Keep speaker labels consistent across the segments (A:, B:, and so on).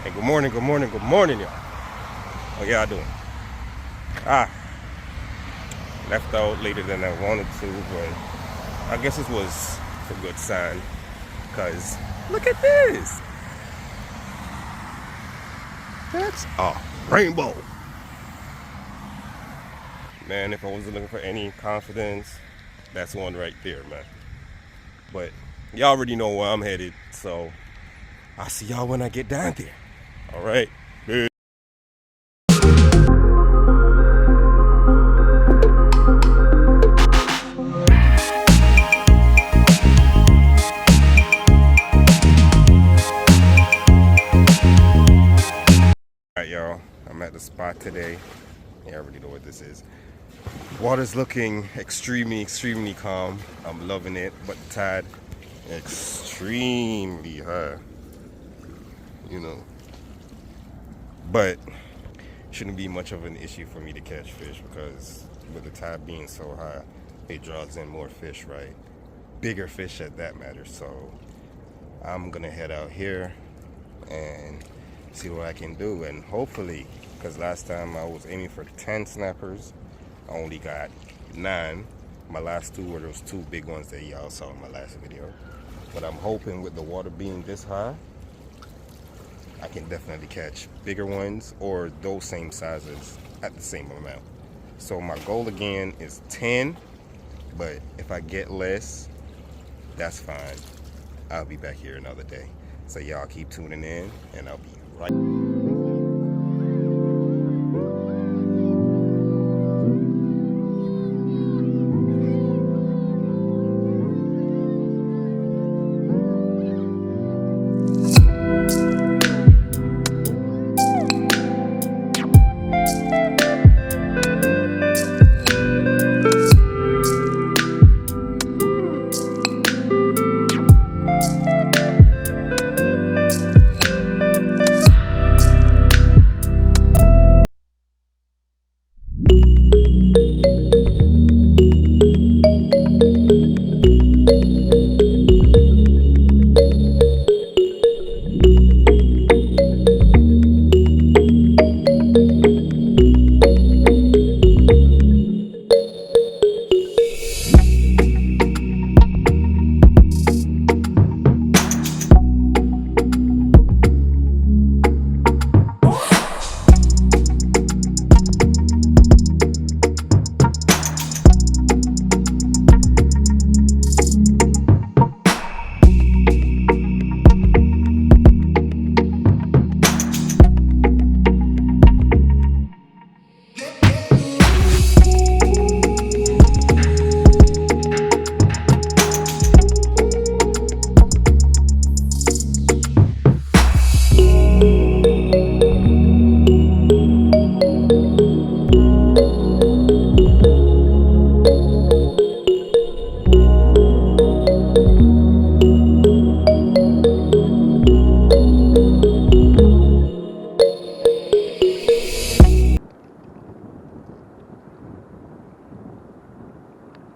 A: Hey, good morning, y'all. How y'all doing? Ah, left out later than I wanted to, but I guess it was a good sign. Cause look at this. That's a rainbow. Man, if I wasn't looking for any confidence, that's one right there, man. But y'all already know where I'm headed, so I'll see y'all when I get down there. All right. Peace. Alright, y'all, I'm at the spot today. You already know what this is. Water's looking extremely calm. I'm loving it, but the tide extremely high. You know, but shouldn't be much of an issue for me to catch fish because with the tide being so high, it draws in more fish, right? Bigger fish at that matter. So I'm gonna head out here and see what I can do, and hopefully, because last time I was aiming for 10 snappers, I only got 9. My last 2 were those 2 big ones that y'all saw in my last video. But I'm hoping with the water being this high, I can definitely catch bigger ones or those same sizes at the same amount. So my goal again is 10, but if I get less, that's fine. I'll be back here another day. So y'all keep tuning in, and I'll be right back.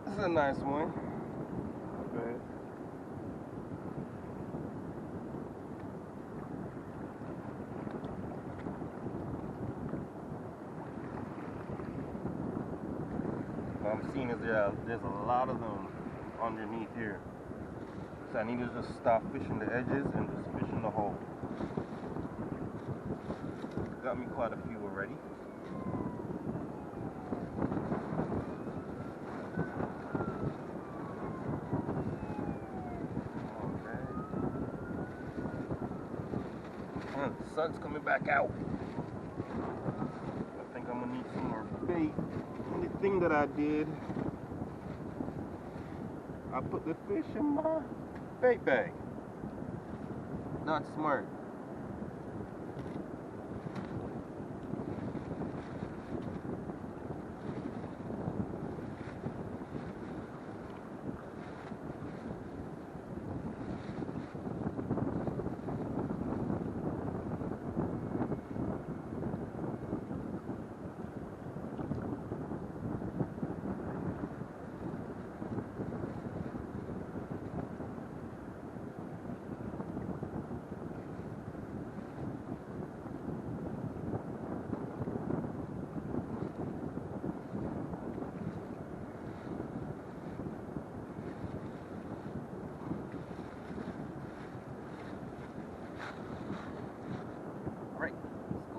A: This is a nice one. Not bad. What I'm seeing is there's a lot of them underneath here. So I need to just stop fishing the edges and just fish in the hole. Got me quite a few already. Okay. The sun's coming back out. I think I'm gonna need some more bait. Only thing that I did, I put the fish in my bait bag. Not smart.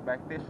A: go back fishing.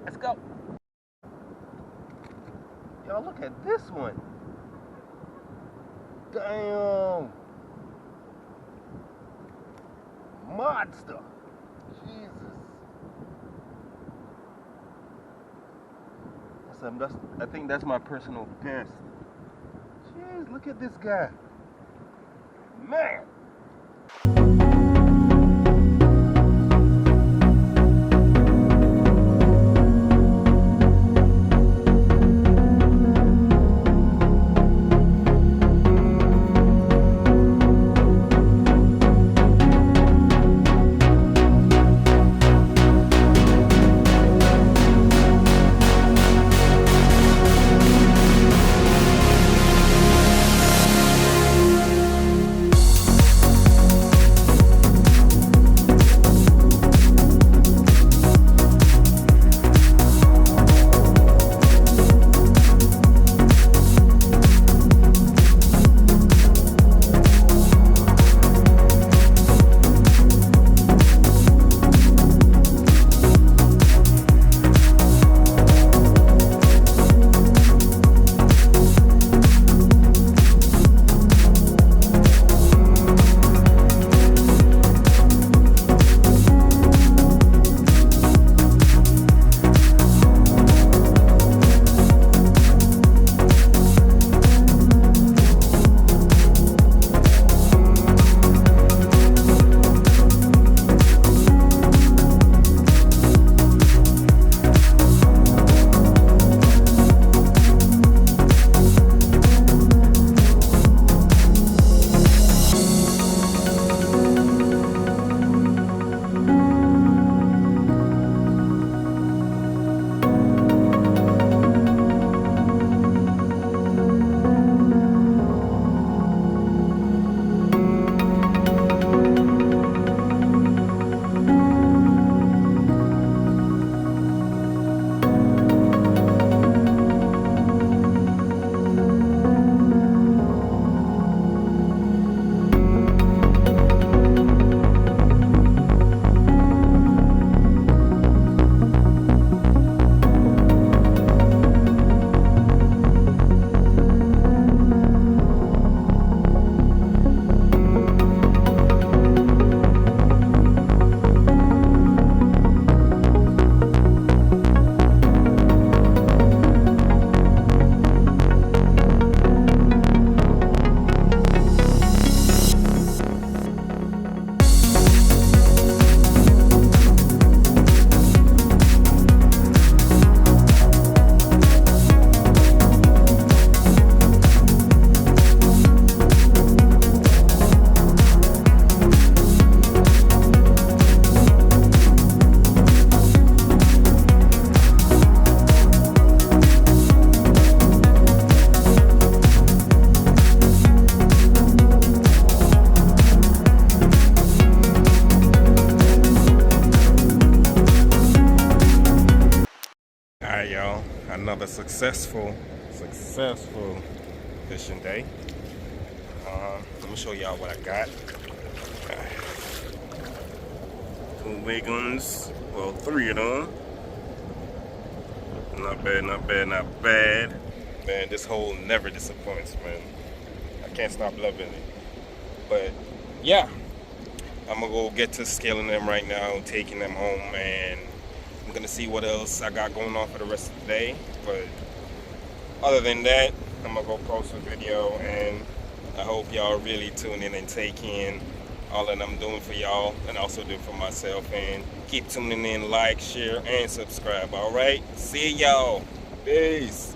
A: Let's go. Y'all look at this one. Damn. Monster. Jesus. I think that's my personal best. Jeez, look at this guy. Man. Another successful fishing day. Let me show y'all what I got. 2 big ones, well, 3 of them. Not bad, not bad, not bad. Man, this hole never disappoints, man. I can't stop loving it. But yeah, I'm gonna go get to scaling them right now, taking them home, and I'm gonna see what else I got going on for the rest of the day. But other than that, I'm gonna go post a video, and I hope y'all really tune in and take in all that I'm doing for y'all and also do for myself. And keep tuning in, like, share, and subscribe. All right, see y'all. Peace.